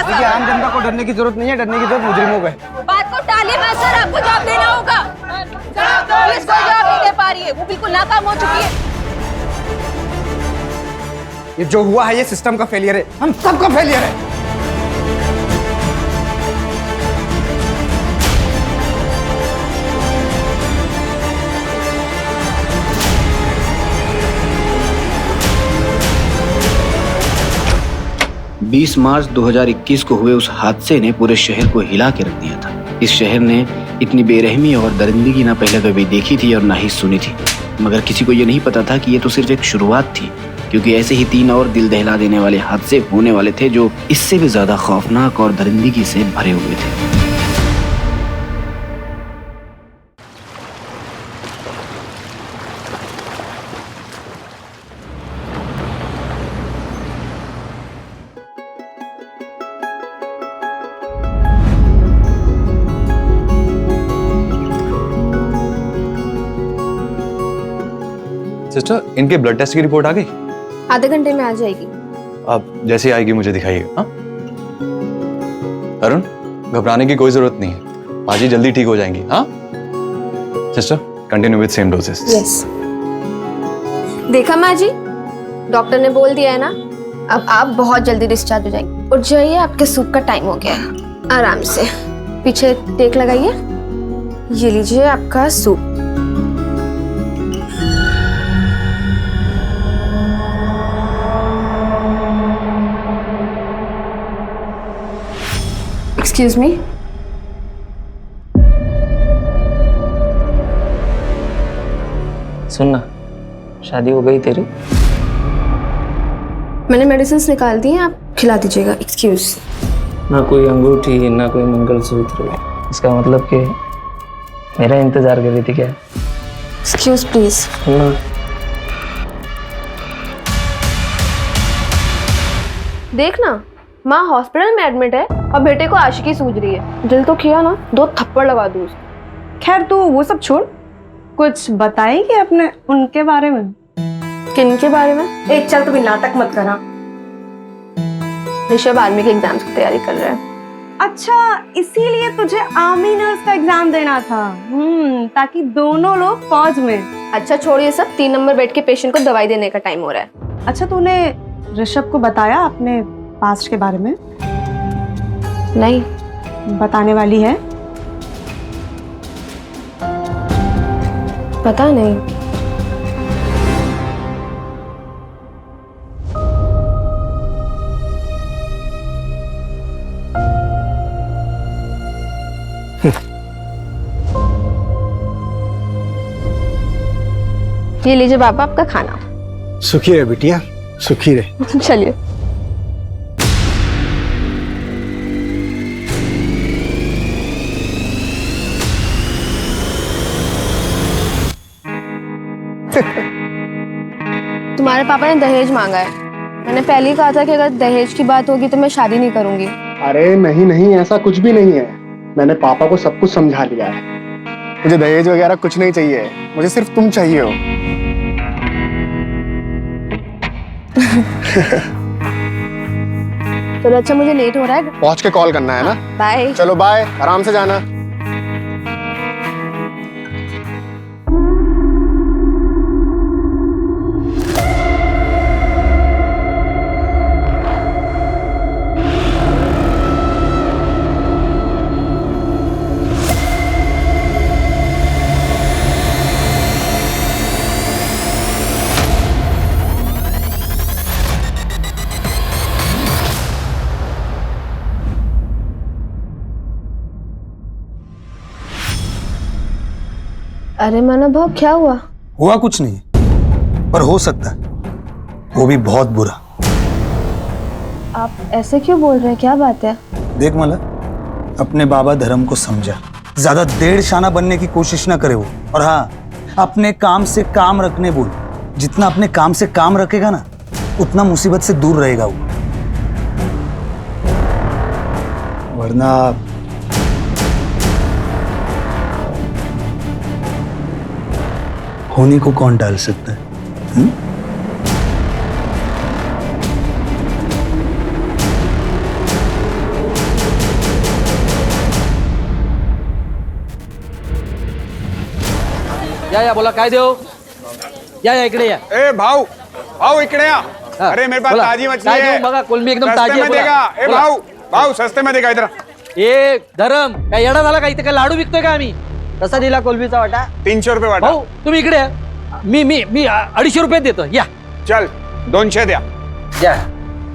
देखिए, आम जनता को डरने की जरूरत नहीं है, डरने की जरूरत मुजरिमों को है। बात को टालिए मत सर, आपको जवाब देना होगा। पुलिस कोई जवाब नहीं दे पा रही है, वो बिल्कुल नाकाम हो चुकी है। ये जो हुआ है ये सिस्टम का फेलियर है, हम सबका फेलियर है। बीस मार्च 2021 को हुए उस हादसे ने पूरे शहर को हिला के रख दिया था। इस शहर ने इतनी बेरहमी और दरिंदगी ना पहले कभी देखी थी और ना ही सुनी थी। मगर किसी को ये नहीं पता था कि ये तो सिर्फ एक शुरुआत थी, क्योंकि ऐसे ही 3 और दिल दहला देने वाले हादसे होने वाले थे जो इससे भी ज्यादा खौफनाक और दरिंदगी से भरे हुए थे। सिस्टर, इनके ब्लड टेस्ट की रिपोर्ट आ गई? आधे घंटे में आ जाएगी। अब जैसे आएगी मुझे दिखाइएगा। हाँ अरुण, घबराने की कोई जरूरत नहीं है, बाजी जल्दी ठीक हो जाएंगी। हाँ sister, continue with same doses. Yes. देखा माँ जी, डॉक्टर ने बोल दिया है ना, अब आप बहुत जल्दी डिस्चार्ज हो जाएंगे। उठ जाइए, आपके सूप का टाइम हो गया है। आराम से पीछे टेक लगाइए। ये लीजिए आपका सूप। Excuse me. सुनना, शादी हो गई तेरी? मैंने मेडिसिन निकाल दी हैं, आप खिला दीजिएगा। एक्सक्यूज। ना कोई अंगूठी, ना कोई मंगलसूत्र, इसका मतलब कि मेरा इंतजार कर रही थी क्या? Excuse please. सुनना, देखना, माँ हॉस्पिटल में एडमिट है और बेटे को आशिकी सूझ रही है। दिल तो किया ना, 2 थप्पड़ लगा दूँ उसको। खैर तू वो सब छोड़, कुछ बताएगी अपने उनके बारे में? किन के बारे में? एक चल, तू भी नाटक मत करा। ऋषभ आर्मी के एग्जाम्स की तैयारी कर रहा है। अच्छा, इसीलिए तुझे आर्मी नर्स का एग्जाम देना था? ताकि दोनों लोग फौज में। अच्छा छोड़िए सब, 3 नंबर बेड के पेशेंट को दवाई देने का टाइम हो रहा है। अच्छा, तूने ऋषभ को बताया अपने पास्ट के बारे में? नहीं। बताने वाली है? पता नहीं। ये लीजिए बाबा आपका खाना। सुखी रहे बिटिया, सुखी रहे। चलिए। तुम्हारे पापा ने दहेज मांगा है। मैंने पहले ही कहा था कि अगर दहेज की बात होगी तो मैं शादी नहीं करूंगी। अरे नहीं नहीं, ऐसा कुछ भी नहीं है। मैंने पापा को सब कुछ समझा दिया है। मुझे दहेज वगैरह कुछ नहीं चाहिए, मुझे सिर्फ तुम चाहिए हो। चलो अच्छा, मुझे लेट हो रहा है। पहुंच के कॉल करना है ना? बाय। चलो बाय, आराम से जाना। अरे माना भाव, क्या हुआ? हुआ कुछ नहीं, पर हो सकता है, वो भी बहुत बुरा। आप ऐसे क्यों बोल रहे हैं, क्या बात है? देख मला, अपने बाबा धर्म को समझा, ज्यादा देड़ शाना बनने की कोशिश ना करे वो। और हाँ, अपने काम से काम रखने बोल। जितना अपने काम से काम रखेगा ना, उतना मुसीबत से दूर रहेगा वो। वरना होने को कौन टाल सकता है? या बोला काय देऊ या इकडे या ए भाऊ भाऊ इकडे या अरे मेरे पास बोला, ताजी मछली काय है देऊ बघा कोलंबी एकदम सस्ते ताजी में आहे बोला. देगा ए बोला. भाऊ भाऊ सस्ते में देगा इधर ए धरम काय येडा झाला का इथे काय लाडू विकतोय का आम्ही कसा दिला कोलंबीचा वाटा 300 रुपये वाटा भाऊ तुम्ही इकडे या. मी 250 रुपये देतो या चल 200 द्या या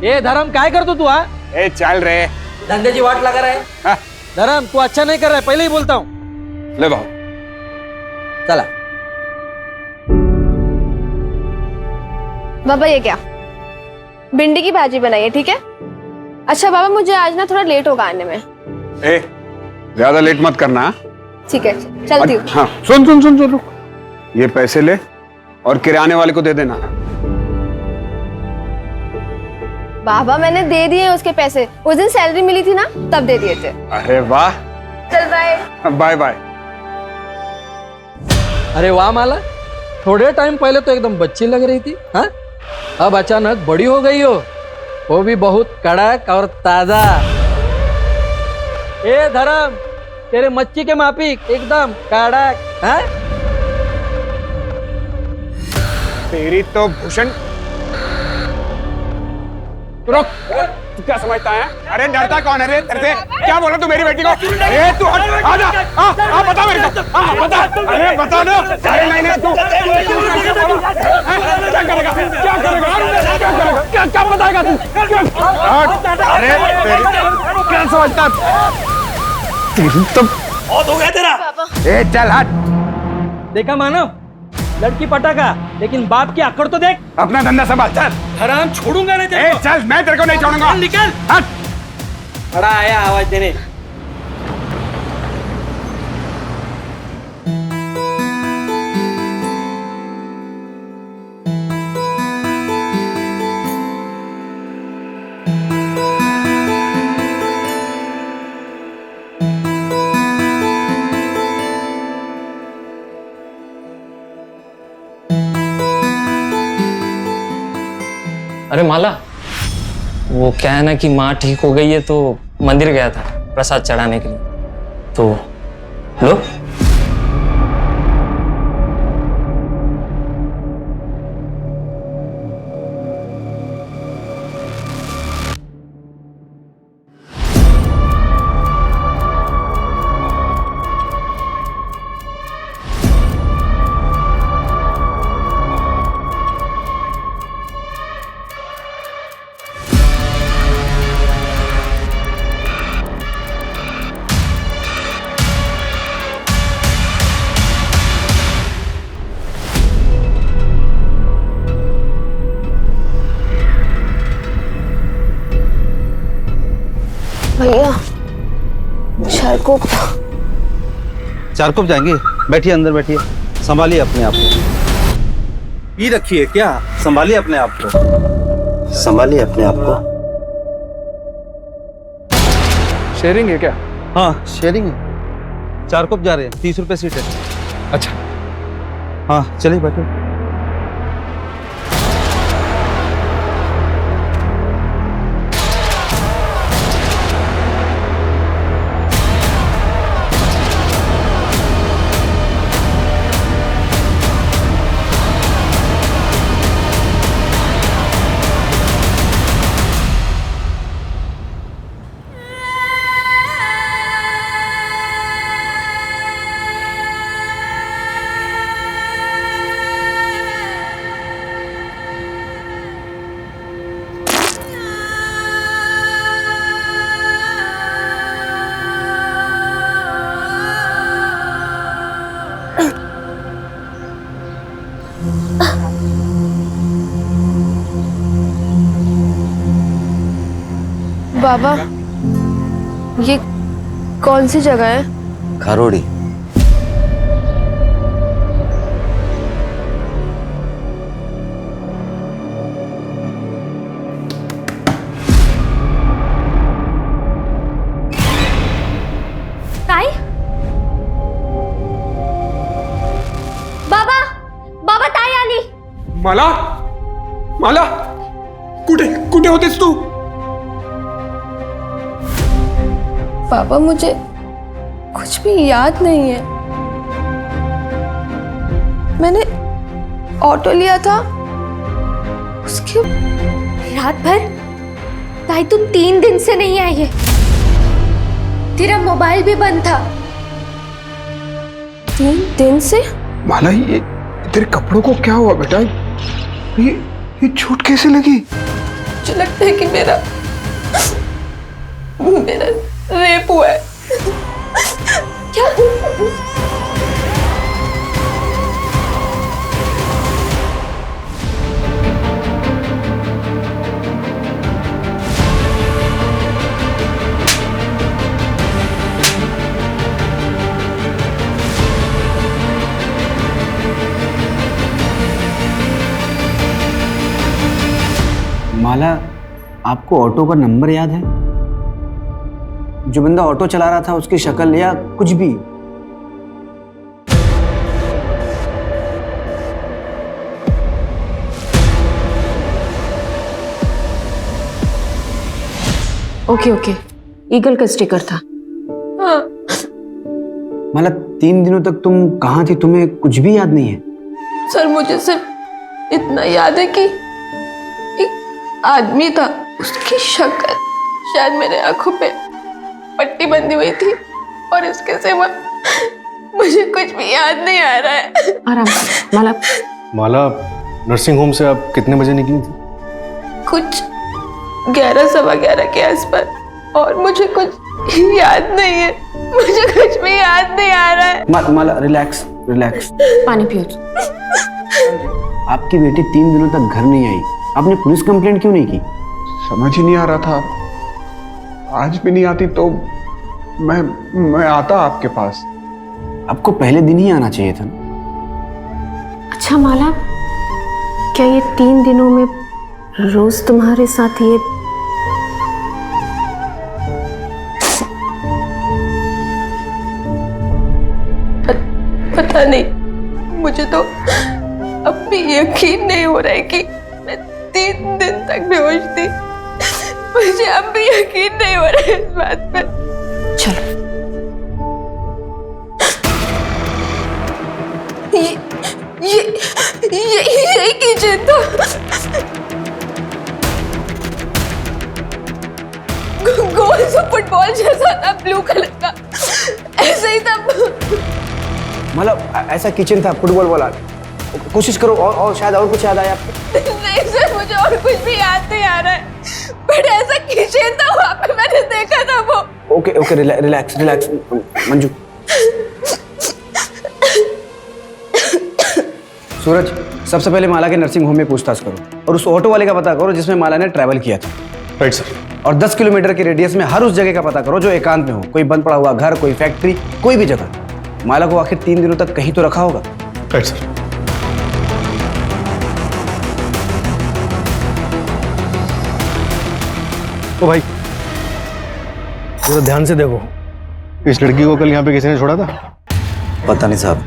ए धरम काय करतो तू हा ए चल रे धंद्याची वाट लगा रहा है हा, धरम तू अच्छा नहीं कर रहा है पहले ही बोलता हूँ ले भाऊ चला बाबा ये क्या भिंडी की भाजी बनाई है ठीक है अच्छा बाबा मुझे आज ना थोड़ा लेट होगा आने में ए ज्यादा लेट मत करना हाँ? ठीक है चलती हूँ हाँ सुन सुन सुन सुन रुक ये पैसे ले और किराने वाले को दे देना बाबा मैंने दे दिए उसके पैसे उस दिन सैलरी मिली थी ना तब दे दिए थे अरे वाह चल बाय बाय बाय अरे वाह माला थोड़े टाइम पहले तो एकदम बच्ची लग रही थी हाँ अब अचानक बड़ी हो गई हो वो भी बहुत कड़क और ताजा ए धर्म तेरे मच्छी के माफिक एकदम कड़क हाँ तेरी तो भूषण रुक तू क्या समझता है अरे डरता कौन है रे तेरे से क्या बोला तू मेरी बेटी को अरे तू हट आ जा आ बता मेरे को बता अरे बता ना अरे नहीं नहीं तू क्या करेगा क्या करेगा क्या बताएगा तू अरे क्या समझता तेरी तो बहुत हो गया तेरा ए चल हट देखा मानव लड़की पटाखा लेकिन बाप की आकड़ तो देख अपना धंधा संभाल चल हराम छोड़ूंगा नहीं ए चल मैं तेरे को नहीं छोड़ूंगा निकल हट बड़ा आया आवाज देने अरे माला वो क्या है ना कि माँ ठीक हो गई है तो मंदिर गया था प्रसाद चढ़ाने के लिए तो लो भैया चारकोप चारकोप जाएंगे बैठिए अंदर बैठिए संभालिए अपने आप को पी रखिए क्या संभालिए अपने आप को संभालिए अपने आप को शेयरिंग है क्या हाँ शेयरिंग है चारकोप जा रहे हैं 30 रुपए सीट है अच्छा हाँ चलिए बैठो बाबा ये कौन सी जगह है खारोड़ी ताई बाबा बाबा ताई आली मला मला कुठे कुठे होतेस तू पापा मुझे कुछ भी याद नहीं है मैंने ऑटो लिया था उसके रात भर ताई तुम 3 दिन से नहीं आई है। तेरा मोबाइल भी बंद था। 3 दिन से? माला, ये तेरे कपड़ों को क्या हुआ बेटा? ये चोट कैसे लगी? मुझे लगता है कि मेरा रेप हुआ है। क्या? माला, आपको ऑटो का नंबर याद है? जो बंदा ऑटो चला रहा था उसकी शक्ल या कुछ भी? ओके, ईगल का स्टिकर था। हाँ। माला, 3 दिनों तक तुम कहाँ थी? तुम्हें कुछ भी याद नहीं है? सर, मुझे सिर्फ इतना याद है कि एक आदमी था, उसकी शक्ल शायद मेरे आंखों पे पट्टी बंधी हुई थी, और इसके सिवा मुझे कुछ भी याद नहीं आ रहा है। आराम से माला। माला, नर्सिंग होम से आप कितने बजे निकली थी? कुछ 11 सवा 11 के आसपास, और मुझे कुछ याद नहीं है। मुझे कुछ भी याद नहीं आ रहा है। माला, रिलैक्स। पानी पियो। आपकी बेटी 3 दिनों तक घर नहीं आई, आपने पुलिस कंप्लेंट क्यों नहीं की? समझ ही नहीं आ रहा था। आज भी नहीं आती तो मैं आता आपके पास। आपको पहले दिन ही आना चाहिए था। अच्छा माला, क्या ये 3 दिनों में रोज तुम्हारे साथ ये पता नहीं, मुझे तो अब भी यकीन नहीं हो रहा है कि मैं 3 दिन तक बेहोश थी। मुझे अब भी यकीन नहीं हो रहा है इस बात पे। चलो, ये किचन था। गोल सा फुटबॉल जैसा था, ब्लू कलर का, ऐसे ही था। मतलब ऐसा किचन था, फुटबॉल वाला? कोशिश करो और शायद और कुछ याद आया आपको। नहीं सर, मुझे और कुछ भी याद नहीं आ रहा है, बट ऐसा किचन था, वहाँ पे मैंने देखा था वो। Okay, relax Manju. सूरज, सबसे पहले माला के नर्सिंग होम में पूछताछ करो, और उस ऑटो वाले का पता करो जिसमें माला ने ट्रैवल किया था। Right sir. और 10 किलोमीटर के रेडियस में हर उस जगह का पता करो जो एकांत में हो, कोई बंद पड़ा हुआ घर, कोई फैक्ट्री, कोई भी जगह। माला को आखिर 3 दिनों तक कहीं तो रखा होगा। Right sir. ओ भाई, जरा ध्यान से देखो, इस लड़की को कल यहाँ पे किसी ने छोड़ा था? पता नहीं साहब,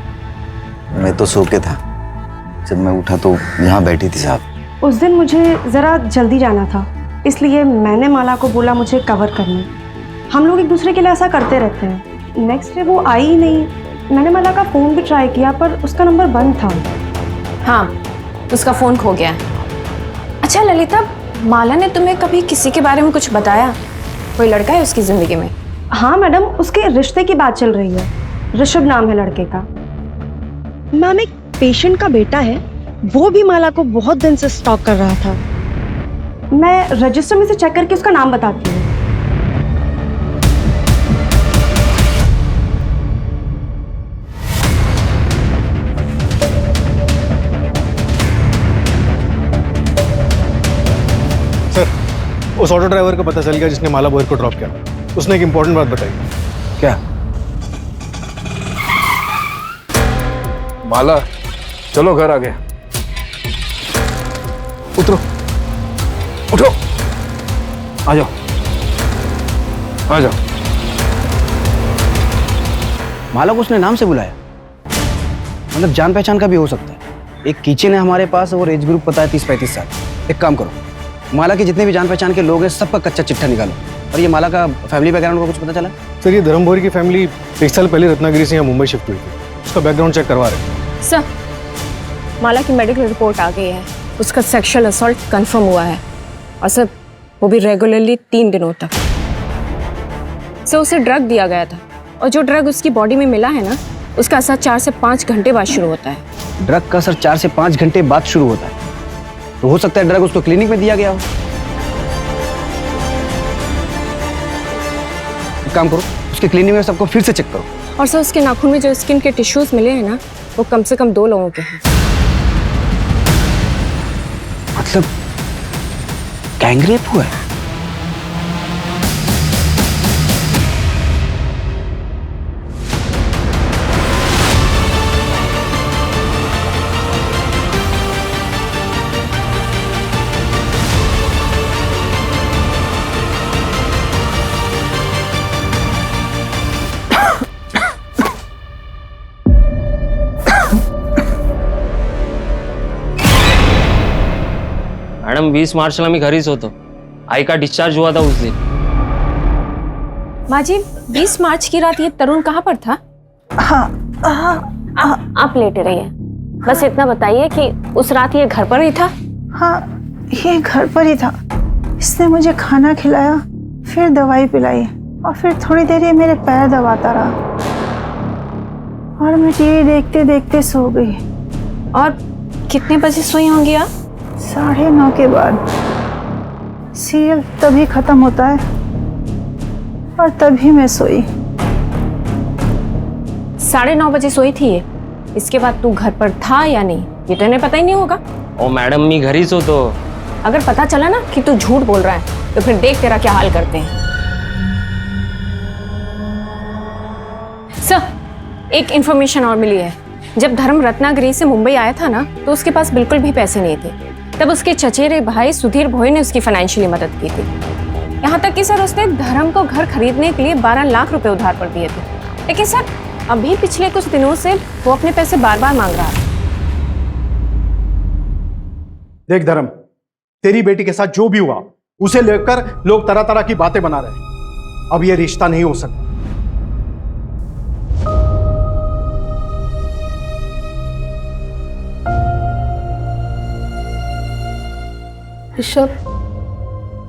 मैं तो सो के था, जब मैं उठा तो यहाँ बैठी थी साहब। उस दिन मुझे ज़रा जल्दी जाना था, इसलिए मैंने माला को बोला मुझे कवर करने। हम लोग एक दूसरे के लिए ऐसा करते रहते हैं। नेक्स्ट डे वो आई ही नहीं। मैंने माला का फ़ोन भी ट्राई किया, पर उसका नंबर बंद था। हाँ, उसका फोन खो गया है। अच्छा ललिता, माला ने तुम्हें कभी किसी के बारे में कुछ बताया? कोई लड़का है उसकी जिंदगी में? हाँ मैडम, उसके रिश्ते की बात चल रही है। ऋषभ नाम है लड़के का। मैम, एक पेशेंट का बेटा है, वो भी माला को बहुत दिन से स्टॉक कर रहा था। मैं रजिस्टर में से चेक करके उसका नाम बताती हूँ। सर, उस ऑटो ड्राइवर का पता चल गया जिसने माला बोयर को ड्रॉप किया। उसने एक इंपॉर्टेंट बात बताई। क्या? माला, चलो घर आ गए। उतरो, उठो, आ जाओ, आ जाओ। माला को उसने नाम से बुलाया? मतलब जान पहचान का भी हो सकता है। एक किचन है हमारे पास और एज ग्रुप पता है 30-35 साल। एक काम करो, माला के जितने भी जान पहचान के लोग हैं सबका कच्चा चिट्ठा निकालो। और ये माला का फैमिली बैकग्राउंड का कुछ पता चला? सर, ये धर्म भोरी की फैमिली 1 साल पहले रत्नागिरी से यहाँ मुंबई शिफ्ट हुई थी। उसका बैकग्राउंड चेक करवा रहे हैं। सर, माला की मेडिकल रिपोर्ट आ गई है। उसका सेक्सुअल असॉल्ट कंफर्म हुआ है और सर वो भी रेगुलरली 3 दिनों तक। सर उसे ड्रग दिया गया था और जो ड्रग उसकी बॉडी में मिला है ना, उसका असर 4 से 5 घंटे बाद शुरू होता है। ड्रग का असर 4 से 5 घंटे बाद शुरू होता है, तो हो सकता है ड्रग उसको क्लिनिक में दिया गया हो। एक काम करो, उसके क्लिनिक में सबको फिर से चेक करो। और सर उसके नाखून में जो स्किन के टिश्यूज मिले हैं ना, वो कम से कम 2 लोगों के हैं। मतलब गैंगरेप हुआ है? मॅडम 20 मार्चला मी घरीच होतो. आई का डिस्चार्ज हुआ था उस दिन. माँ जी 20 मार्च की रात ये तरुण कहाँ पर था? आप लेटे रहिए, बस इतना बताइए कि उस रात ये घर पर ही था? हाँ, ये घर पर ही था। इसने मुझे खाना खिलाया, फिर दवाई पिलाई और फिर थोड़ी देर ये मेरे पैर दबाता रहा और मैं टीवी देखते देखते सो गई। और कितने बजे सोई होंगी आप? 9:30 के बाद। सीरियल तभी खत्म होता है और तभी मैं सोई। 9:30 बजे सोई थी ये। इसके बाद तू घर पर था या नहीं ये तो इन्हें पता ही नहीं होगा। ओ मैडम मी घरीच होतो. अगर पता चला ना कि तू झूठ बोल रहा है तो फिर देख तेरा क्या हाल करते हैं। सर एक इंफॉर्मेशन और मिली है। जब धर्म रत्नागिरी से मुंबई आया था ना, तो उसके पास बिल्कुल भी पैसे नहीं थे। तब उसके चचेरे भाई सुधीर भोई ने उसकी फाइनेंशियली मदद की थी। यहाँ तक कि सर उसने धर्म को घर खरीदने के लिए 12 लाख रुपए उधार पर दिए थे। लेकिन सर अभी पिछले कुछ दिनों से वो अपने पैसे बार बार मांग रहा है। देख धर्म, तेरी बेटी के साथ जो भी हुआ उसे लेकर लोग तरह तरह की बातें बना रहे हैं। अब ये रिश्ता नहीं हो सकता। ऋषभ,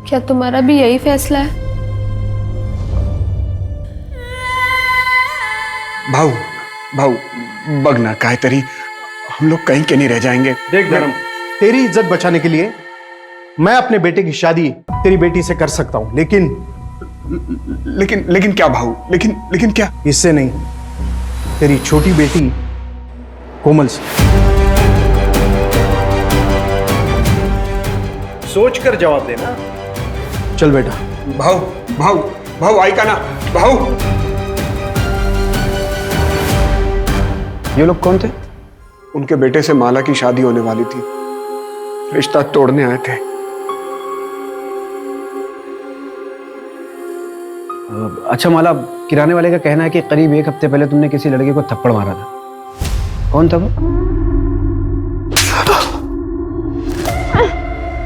क्या तुम्हारा भी यही फैसला है? भाऊ भाऊ बघ ना काय तरी हम लोग कहीं के नहीं रह जाएंगे। देख धर्म, तेरी इज्जत बचाने के लिए मैं अपने बेटे की शादी तेरी बेटी से कर सकता हूं, लेकिन क्या भाऊ? लेकिन क्या? इससे नहीं, तेरी छोटी बेटी कोमल से। सोच कर जवाब देना। चल बेटा। भाऊ भाऊ भाऊ ऐका ना भाऊ। ये लोग कौन थे? उनके बेटे से माला की शादी होने वाली थी, रिश्ता तोड़ने आए थे। अच्छा माला, किराने वाले का कहना है कि करीब 1 हफ्ते पहले तुमने किसी लड़के को थप्पड़ मारा था। कौन था वो?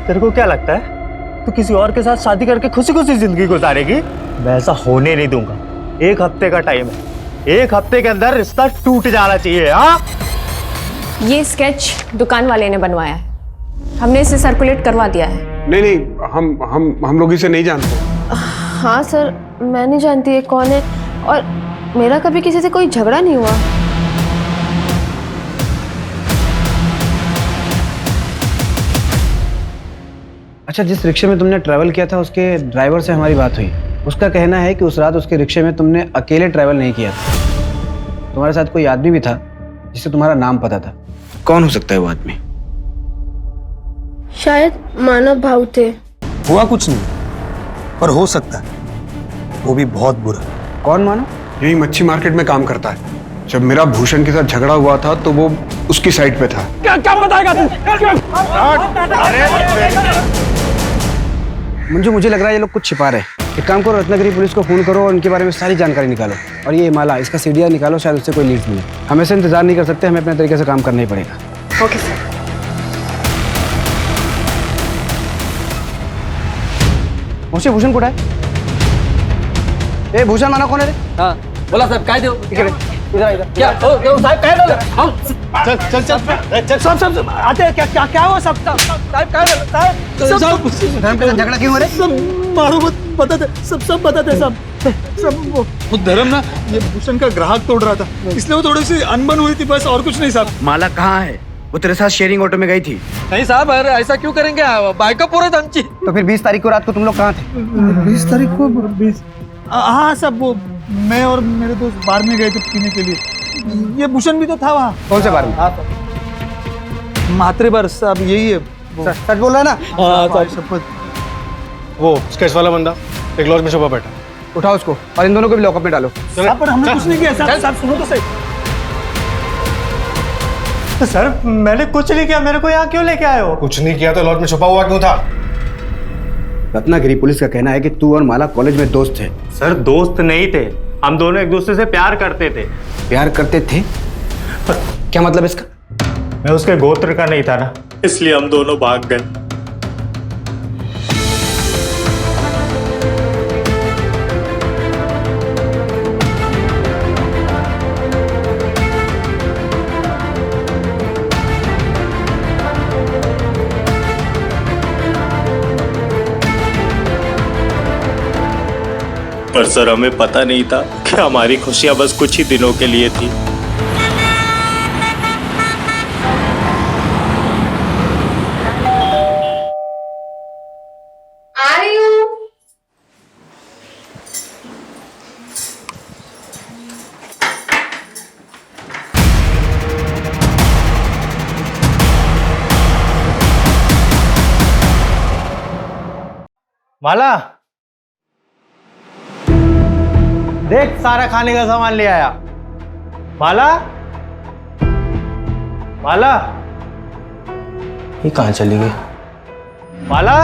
तेरे को क्या लगता है तू किसी और के साथ शादी करके खुशी खुशी जिंदगी गुजारेगी? मैं ऐसा होने नहीं दूंगा। 1 हफ्ते का टाइम है, 1 हफ्ते के अंदर रिश्ता टूट जाना चाहिए। हाँ, ये स्केच दुकान वाले ने बनवाया है, हमने इसे सर्कुलेट करवा दिया है। नहीं हम लोग इसे नहीं जानते। हाँ सर, मैं नहीं जानती ये कौन है और मेरा कभी किसी से कोई झगड़ा नहीं हुआ। अच्छा, जिस रिक्शे में तुमने ट्रैवल किया था उसके ड्राइवर से हमारी बात हुई। उसका कहना है कि उस रात उसके रिक्शे में तुमने अकेले ट्रैवल नहीं किया था, तुम्हारे साथ कोई आदमी भी था जिसे तुम्हारा नाम पता था। कौन हो सकता है वो आदमी? शायद मानव भाव थे। हुआ कुछ नहीं, पर हो सकता है वो भी बहुत बुरा। कौन मानो? यही मच्छी मार्केट में काम करता है। जब मेरा भूषण के साथ झगड़ा हुआ था तो वो उसकी साइड पे था। क्या बताएगा तू? मंजू, मुझे लग रहा है ये लोग कुछ छिपा रहे हैं। एक काम करो, रत्नागिरी पुलिस को फोन करो और उनके बारे में सारी जानकारी निकालो। और ये माला, इसका सीडीआर निकालो, शायद उससे कोई लीड मिले। हम ऐसे इंतजार नहीं कर सकते, हमें अपने तरीके से काम करना ही पड़ेगा। Okay sir. मुझे भूषण कुठे आहे? ए भूषण माना कोण आहे रे? हाँ बोला साहेब, काय देऊ? इकडे क्या साहब कह रहे हो? चल चल चल चल सब आते हैं। क्या क्या क्या हुआ? सब साहब कह रहे हो? साहब झगड़ा क्यों हो रहा है? सब मारो मत, बताते सब बताते सब वो धर्म ना ये भूषण का ग्राहक तोड़ रहा था, इसलिए वो थोड़ी सी अनबन हुई थी, बस और कुछ नहीं साहब। माला कहाँ है? वो तेरे साथ शेयरिंग ऑटो में गई थी। नहीं साहब, अरे ऐसा क्यों करेंगे? बाइक पूरा धमची। तो फिर 20 तारीख को रात को तुम लोग कहाँ थे? 20 तारीख को 20? हाँ सब वो मैं और मेरे दोस्त बार में गए थे पीने के लिए। ये भूषण भी तो था वहाँ। कौन से बार में? मात्रे बार साहब, यही है। सच बोल रहा है ना? हाँ शपथ। वो स्केच वाला बंदा एक लॉज में छुपा बैठा। उठाओ उसको और इन दोनों को भी लॉकअप में डालो। साहब पर हमने कुछ नहीं किया साहब। साहब सुनो तो सही। सर मैंने कुछ नहीं किया, मेरे को यहाँ क्यों लेके आए हो? कुछ नहीं किया तो लॉज में छुपा हुआ क्यों था? रत्नागिरी पुलिस का कहना है कि तू और माला कॉलेज में दोस्त थे। सर दोस्त नहीं थे, हम दोनों एक दूसरे से प्यार करते थे। प्यार करते थे? क्या मतलब इसका? मैं उसके गोत्र का नहीं था ना, इसलिए हम दोनों भाग गए। पर सर हमें पता नहीं था कि हमारी खुशियां बस कुछ ही दिनों के लिए थी। आ रही हूँ। माला देख, सारा खाने का सामान ले आया। माला माला ये कहाँ चली गई? माला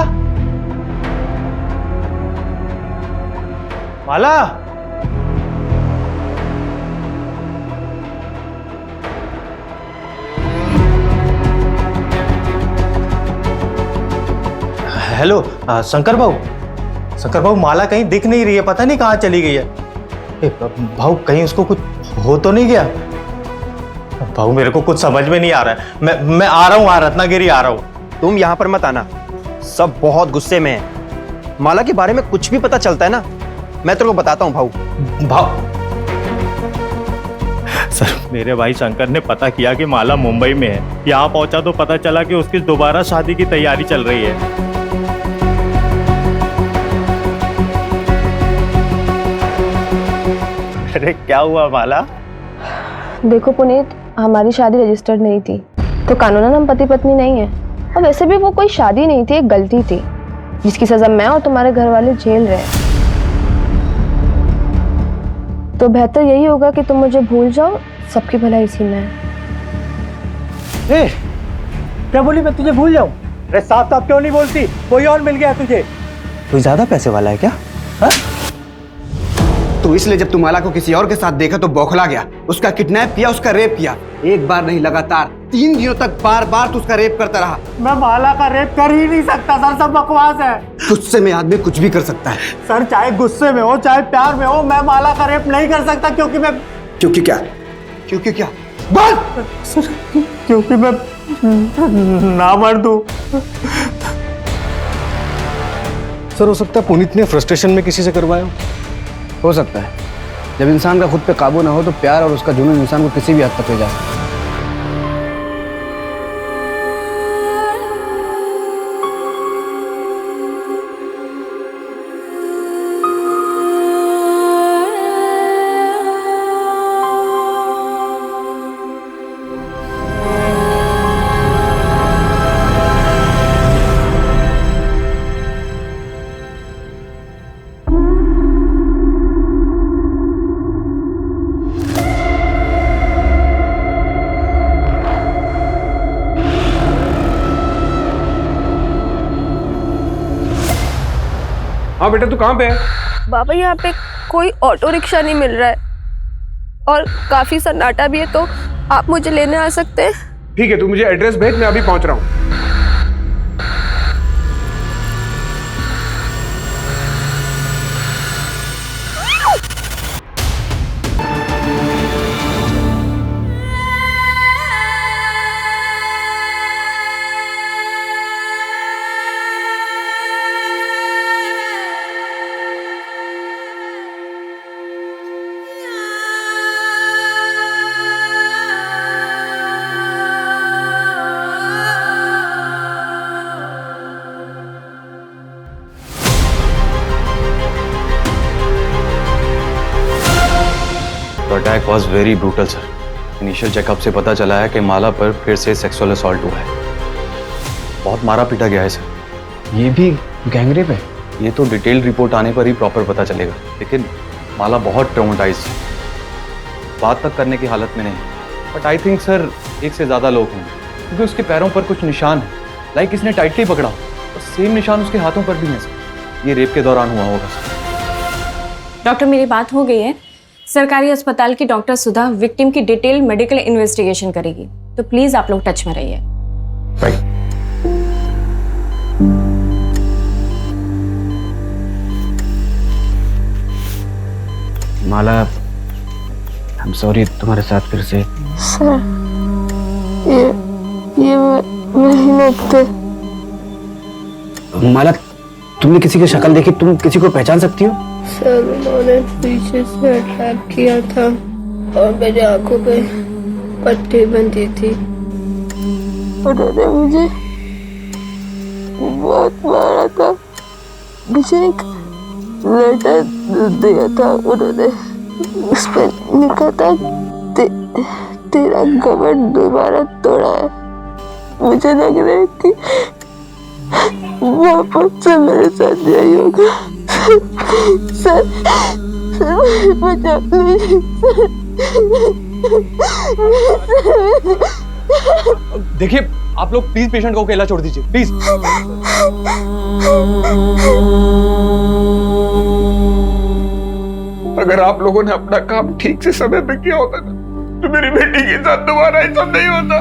माला हेलो शंकर भाऊ, माला कहीं दिख नहीं रही है, पता नहीं कहाँ चली गई है। भाऊ कहीं उसको कुछ हो तो नहीं गया? भाऊ मेरे को कुछ समझ में नहीं आ रहा है। मैं आ रहा हूँ, रत्नागिरी आ रहा हूँ। तुम यहाँ पर मत आना, सब बहुत गुस्से में है। माला के बारे में कुछ भी पता चलता है ना, मैं तेरे को बताता हूँ भाऊ। सर मेरे भाई शंकर ने पता किया कि माला मुंबई में है। यहाँ पहुंचा तो पता चला कि उसकी दोबारा शादी की तैयारी चल रही है। अरे क्या हुआ माला? देखो पुनीत, हमारी शादी रजिस्टर्ड नहीं थी, तो कानूनन हम पति पत्नी नहीं है। और वैसे भी वो कोई शादी नहीं थी, एक गलती थी जिसकी सजा मैं और तुम्हारे घर वाले झेल रहे हैं। तो बेहतर यही होगा कि तुम मुझे भूल जाओ, सबकी भलाई इसी में है। क्या बोली मैं तुझे भूल जाऊं? अरे साफ साफ क्यों नहीं बोलती? कोई और मिल गया तुझे? कोई ज्यादा पैसे वाला है क्या? हा? तो इसलिए जब तू माला को किसी और के साथ देखा तो बौखला गया, उसका किडनैप किया, उसका रेप किया। एक बार नहीं, लगातार 3 दिनों तक बार बार तू उसका रेप करता रहा। मैं माला का रेप कर ही नहीं सकता सर, सब बकवास है। गुस्से में आदमी कुछ भी कर सकता है सर, चाहे गुस्से में हो चाहे प्यार में हो, मैं माला का रेप नहीं कर सकता। क्योंकि मैं क्योंकि क्या? क्योंकि क्या? बोल सर, क्योंकि मैं ना मर दूं। सर हो सकता है पुनीत ने फ्रस्ट्रेशन में किसी से करवाया हो सकता है। जब इंसान का खुद पे काबू ना हो तो प्यार और उसका जुनून इंसान को किसी भी हद तक ले जाए। हाँ बेटा, तू कहाँ पे है? बाबा यहाँ पे कोई ऑटो रिक्शा नहीं मिल रहा है और काफी सन्नाटा भी है, तो आप मुझे लेने आ सकते हैं? ठीक है, तू मुझे एड्रेस भेज, मैं अभी पहुंच रहा हूँ। Attack was very brutal sir. Initial checkup से पता चला है कि माला पर फिर से सेक्सुअल असॉल्ट हुआ है। बहुत मारा पीटा गया है सर। ये भी गैंगरेप है? ये तो डिटेल्ड रिपोर्ट आने पर ही प्रॉपर पता चलेगा, लेकिन माला बहुत ट्रॉमेटाइज्ड है, बात तक करने की हालत में नहीं। बट आई थिंक सर एक से ज्यादा लोग होंगे, क्योंकि उसके पैरों पर कुछ निशान है, लाइक इसने टाइटली पकड़ा और सेम निशान उसके हाथों पर भी हैं सर। ये रेप के दौरान हुआ होगा सर। डॉक्टर मेरी बात हो गई है। सरकारी अस्पताल की डॉक्टर सुधा विक्टिम की डिटेल मेडिकल इन्वेस्टिगेशन करेगी, तो प्लीज आप लोग टच में रहिए। Right. Mala, I am sorry तुम्हारे साथ फिर से। सर ये वही लोग थे। माला, तुमने किसी की शक्ल देखी? तुम किसी को पहचान सकती हो? सर उन्होंने पीछे से अटैक किया था और मेरी आंखों पे पट्टी बंधी थी। उन्होंने मुझे बहुत मारा था। मुझे एक लेटर दिया था उन्होंने, उस पर लिखा था तेरा घमंड दोबारा तोड़ा है। मुझे लग रहा है कि वापस से मेरे साथ यही होगा। सर बचा लीजिए। देखिए आप लोग प्लीज पेशेंट को अकेला छोड़ दीजिए प्लीज। अगर आप लोगों ने अपना काम ठीक से समय पे किया होता ना, तो मेरी बेटी के साथ दोबारा ऐसा नहीं होता।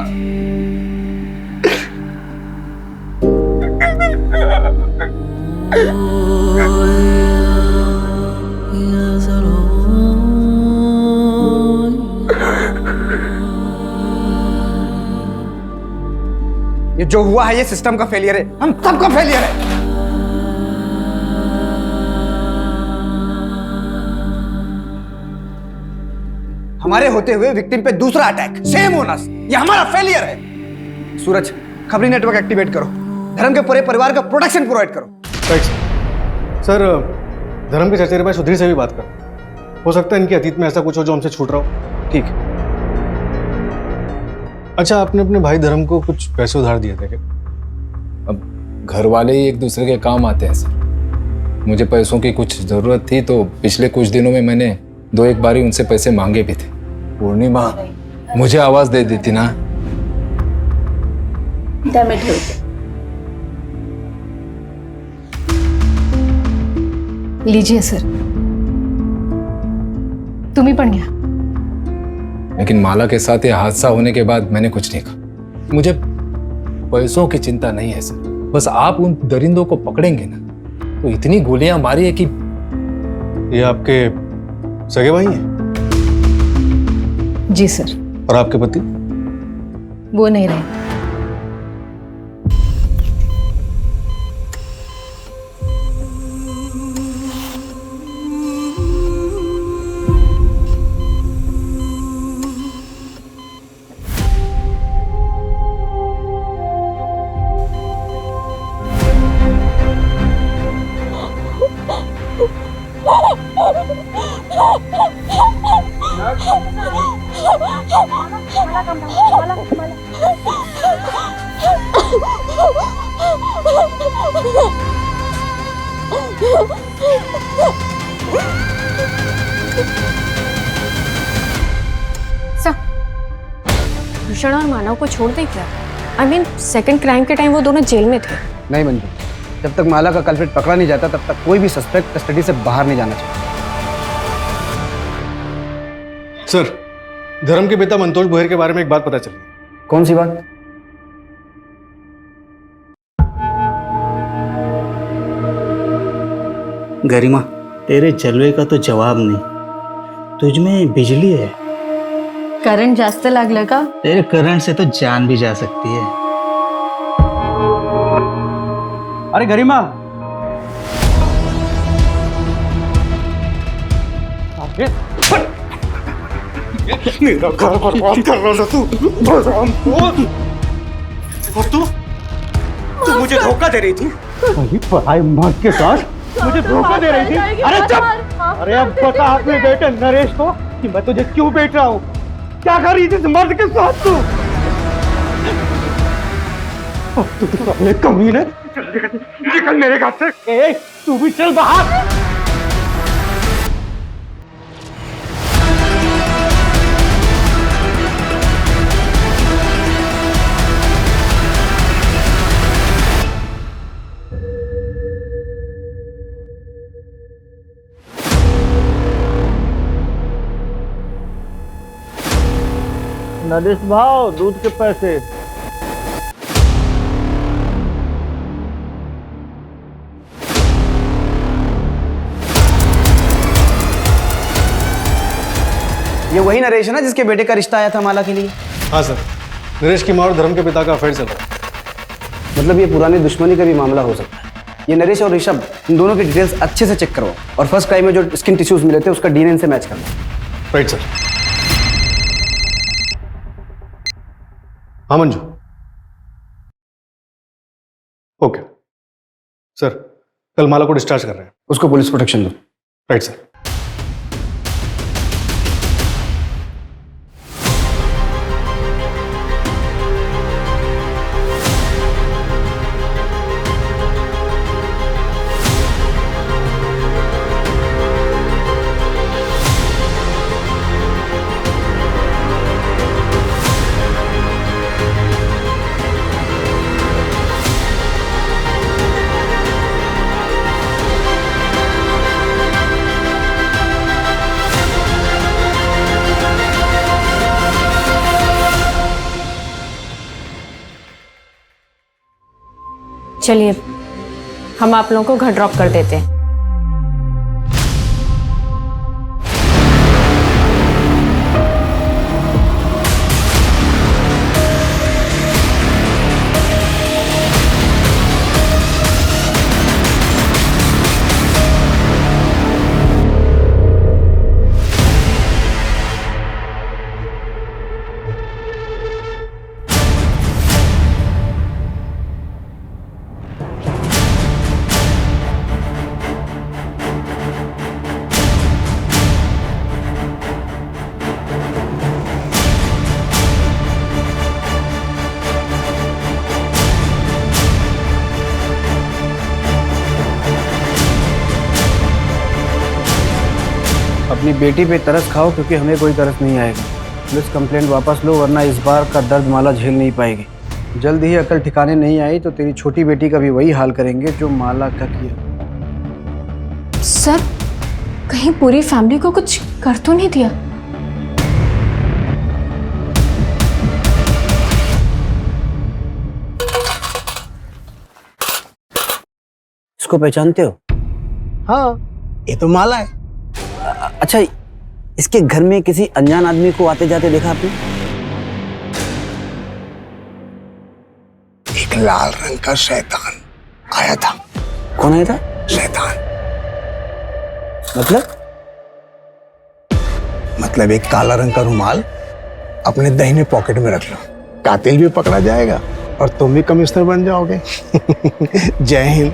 ये जो हुआ है ये सिस्टम का फेलियर है, हम सबका फेलियर है। हमारे होते हुए विक्टिम पे दूसरा अटैक, सेम होना, ये हमारा फेलियर है। सूरज, खबरी नेटवर्क एक्टिवेट करो, धर्म के पूरे परिवार का प्रोटेक्शन प्रोवाइड करो। Right sir. धर्म के चचेरे भाई सुधीर से भी बात कर, हो सकता है इनके अतीत में ऐसा कुछ हो जो हमसे छूट रहा हो। ठीक है। अच्छा, आपने अपने भाई धर्म को कुछ पैसे उधार दिए थे क्या? अब घर वाले ही एक दूसरे के काम आते हैं सर। मुझे पैसों की कुछ ज़रूरत थी तो पिछले कुछ दिनों में मैंने 2-1 बारी उनसे पैसे मांगे भी थे। पूर्णिमा मुझे आवाज़ दे देती ना। लीजिए सर, तुम्ही पण घ्या। लेकिन माला के साथ ये हादसा होने के बाद मैंने कुछ नहीं कहा। मुझे पैसों की चिंता नहीं है सर, बस आप उन दरिंदों को पकड़ेंगे ना तो इतनी गोलियां मारी है कि। ये आपके सगे भाई हैं? जी सर। और आपके पति? वो नहीं रहे। भूषण और मानव को छोड़ दे क्या? आई मीन सेकंड क्राइम के टाइम वो दोनों जेल में थे। नहीं मंजू, जब तक माला का कल्प्रिट पकड़ा नहीं जाता तब तक कोई भी सस्पेक्ट कस्टडी से बाहर नहीं जाना चाहिए। सर, धर्म के पिता मंतोष बोहर के बारे में एक बात पता चली। कौन सी बात? गरिमा, तेरे जलवे का तो जवाब नहीं, तुझमें बिजली है। करंट जास्त लागलं का? तेरे करंट से तो जान भी जा सकती है। अरे गरिमा, मेरा घर बर्बाद कर रहा था तू। और तू मुझे धोखा दे रही थी। वही पढ़ाई माँ के साथ मुझे धोखा दे रही थी। अरे चुप! अरे अब बता अपने बेटे नरेश को कि मैं तुझे क्यों बेच रहा हूँ। क्या कर रही थी इस मर्द के साथ तू? तू तो अपने कमीने निकल मेरे घर से। ए, तू भी चल बाहर। नरेश भाव दूध के पैसे। ये वही नरेश है ना जिसके बेटे का रिश्ता आया था माला के लिए? हाँ सर, नरेश की माँ और धर्म के पिता का अफेयर चल रहा है। मतलब ये पुरानी दुश्मनी का भी मामला हो सकता है। ये नरेश और ऋषभ, इन दोनों की डिटेल्स अच्छे से चेक करवाओ और फर्स्ट क्राइम में जो स्किन टिश्यूज मिले थे उसका डीएनए से मैच करना। Right sir. हाँ मंजू। ओके सर, कल माला को डिस्चार्ज कर रहे हैं। उसको पुलिस प्रोटेक्शन दो। Right sir. चलिए हम आप लोगों को घर ड्रॉप कर देते हैं। अपनी बेटी पे तरस खाओ क्योंकि हमें कोई तरस नहीं आएगा। पुलिस कंप्लेंट वापस लो वरना इस बार का दर्द माला झेल नहीं पाएगी। जल्द ही अकल ठिकाने नहीं आई तो तेरी छोटी बेटी का भी वही हाल करेंगे जो माला का किया। सर कहीं पूरी फैमिली को कुछ कर तो नहीं दिया? इसको पहचानते हो? हाँ, ये तो माला है। अच्छा, इसके घर में किसी अनजान आदमी को आते जाते देखा आपने? एक लाल रंग का शैतान आया था। कौन आया था? शैतान मतलब एक काला रंग का रुमाल अपने दाहिने पॉकेट में रख लो, कातिल भी पकड़ा जाएगा और तुम भी कमिश्नर बन जाओगे। जय हिंद।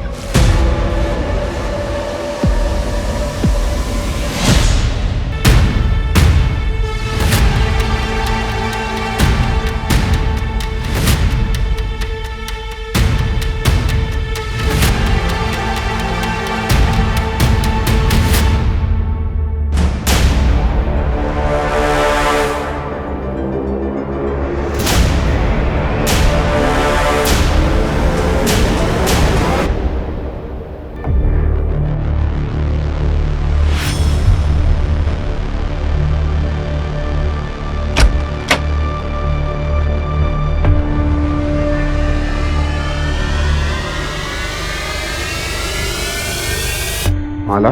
माला,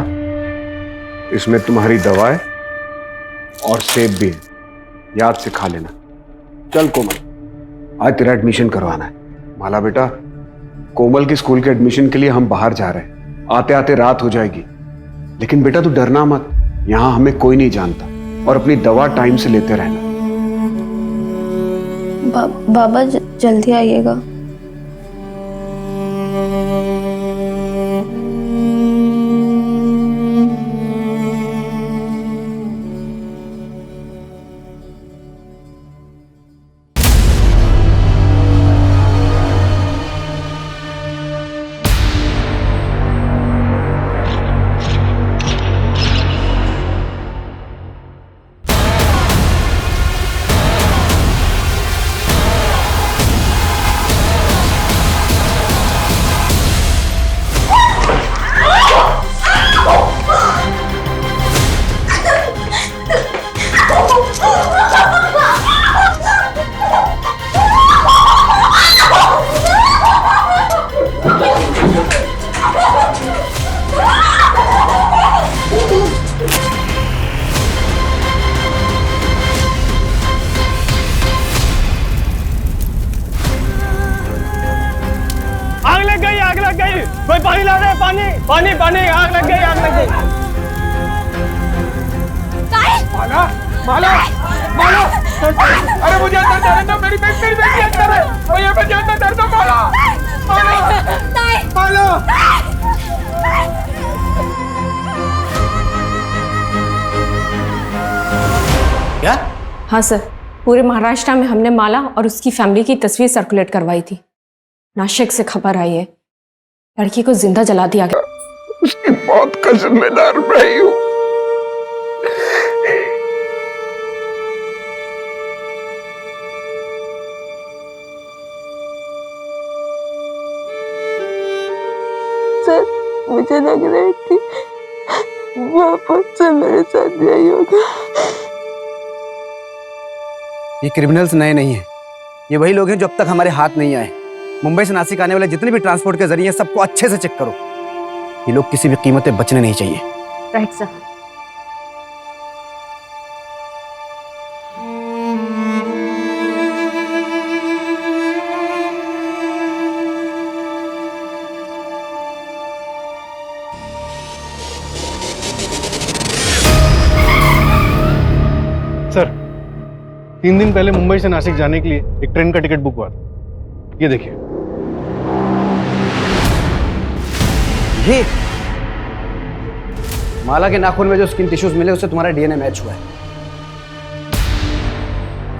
इसमें तुम्हारी दवाएं और सेब भी है, याद से खा लेना। चल कोमल, आज तेरा एडमिशन करवाना है। माला बेटा, कोमल की स्कूल के एडमिशन के लिए हम बाहर जा रहे हैं। आते आते रात हो जाएगी, लेकिन बेटा तू डरना मत, यहाँ हमें कोई नहीं जानता, और अपनी दवा टाइम से लेते रहना। बाबा जल्दी आइएगा। मेरी बेटी अंदर है, वो ये मुझे अंदर दर्द माला माला। क्या? हाँ सर, पूरे महाराष्ट्र में हमने माला और उसकी फैमिली की तस्वीर सर्कुलेट करवाई थी। नासिक से खबर आई है, लड़की को जिंदा जला दिया गया। उसकी मौत का जिम्मेदार मैं ही हूं। सर, मुझे लग रही थी वापस से मेरे साथ यही होगा। ये क्रिमिनल्स नए नहीं हैं, ये वही लोग हैं जो अब तक हमारे हाथ नहीं आए। मुंबई से नासिक आने वाले जितने भी ट्रांसपोर्ट के जरिए सबको अच्छे से चेक करो। ये लोग किसी भी कीमत पे बचने नहीं चाहिए। Right sir. सर, 3 दिन पहले मुंबई से नासिक जाने के लिए एक ट्रेन का टिकट बुक हुआ था। ये देखिए। ये माला के नाखून में जो स्किन टिश्यूज मिले उससे तुम्हारा डीएनए मैच हुआ है।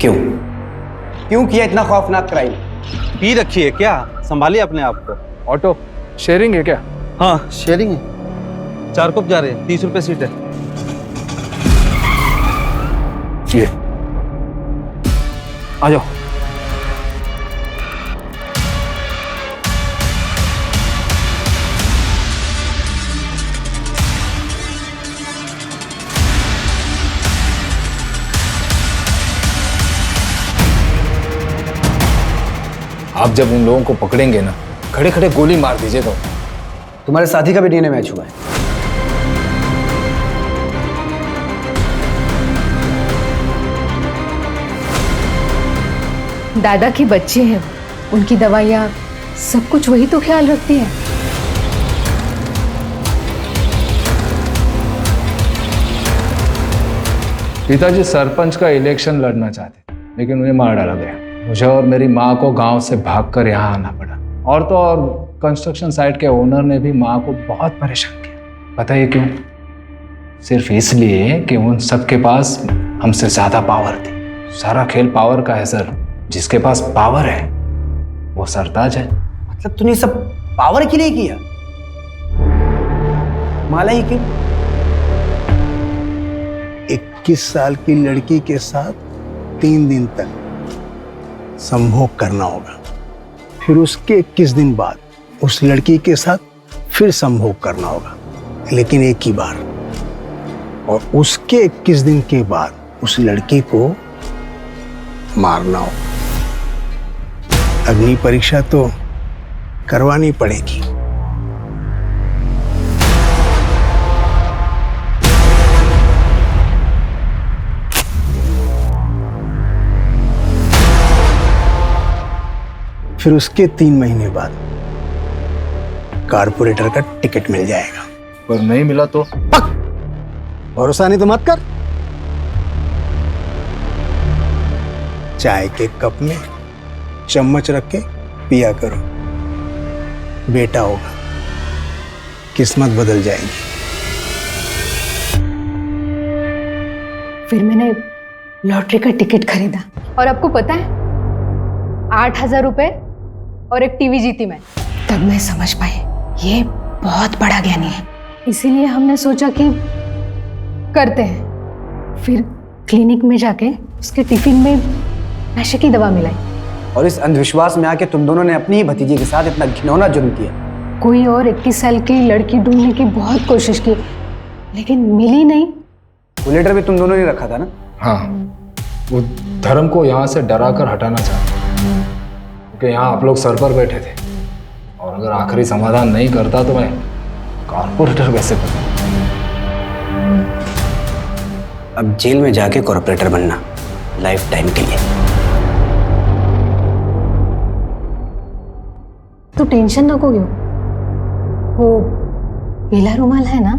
क्यों क्यों किया इतना खौफनाक क्राइम? पी रखी है क्या? संभालिए अपने आप को। ऑटो शेयरिंग है क्या? हाँ शेयरिंग है। 4 कप जा रहे हैं, 30 रुपए सीट है। ये आ जाओ। आप जब उन लोगों को पकड़ेंगे ना, खड़े खड़े गोली मार दीजिएगा। तुम्हारे साथी का भी डीएनए मैच हुआ है। दादा की बच्चे हैं, उनकी दवाइयाँ सब कुछ वही तो ख्याल रखती है। पिताजी सरपंच का इलेक्शन लड़ना चाहते, लेकिन उन्हें मार डाला गया। मुझे और मेरी माँ को गांव से भागकर यहाँ आना पड़ा। और तो और कंस्ट्रक्शन साइट के ओनर ने भी माँ को बहुत परेशान किया। पता है क्यों? सिर्फ इसलिए कि उन सबके पास हमसे ज्यादा पावर थी। सारा खेल पावर का है सर। जिसके पास पावर है वो सरताज है। मतलब तूने सब पावर के लिए किया? माला ही क्यों? 21 साल की लड़की के साथ 3 दिन तक संभोग करना होगा, फिर उसके 21 दिन बाद उस लड़की के साथ फिर संभोग करना होगा, लेकिन एक ही बार। और उसके 21 दिन के बाद उस लड़की को मारना होगा। अग्नि परीक्षा तो करवानी पड़ेगी। फिर उसके 3 महीने बाद कारपोरेटर का टिकट मिल जाएगा। पर नहीं मिला तो? भरोसा नहीं तो मत कर। चाय के कप में चम्मच रख के पिया करो, बेटा होगा, किस्मत बदल जाएगी। फिर मैंने लॉटरी का टिकट खरीदा और आपको पता है 8,000 रुपए और एक टीवी जीती मैं। तब मैं समझ पाई ये बहुत बड़ा ज्ञानी है। इसीलिए हमने सोचा कि करते हैं। फिर क्लिनिक में जाके उसके टिफिन में नशे की दवा मिलाई। और इस अंधविश्वास में आके तुम दोनों ने अपनी ही भतीजी के साथ इतना घिनौना जुर्म किया। कोई और 21 साल की लड़की ढूंढने की बहुत कोशिश की, लेकिन मिली नहीं। वो लेटर भी तुम दोनों ने रखा था ना? हाँ, वो धर्म को यहाँ से डरा कर हटाना चाहते, क्योंकि यहाँ आप लोग सर पर बैठे थे। और अगर आखिरी समाधान नहीं करता तो मैं कॉर्पोरेटर कैसे बनूं? अब जेल में जाके कॉर्पोरेटर बनना लाइफ टाइम के लिए। तो टेंशन नको क्यों, वो पीला रुमाल है ना,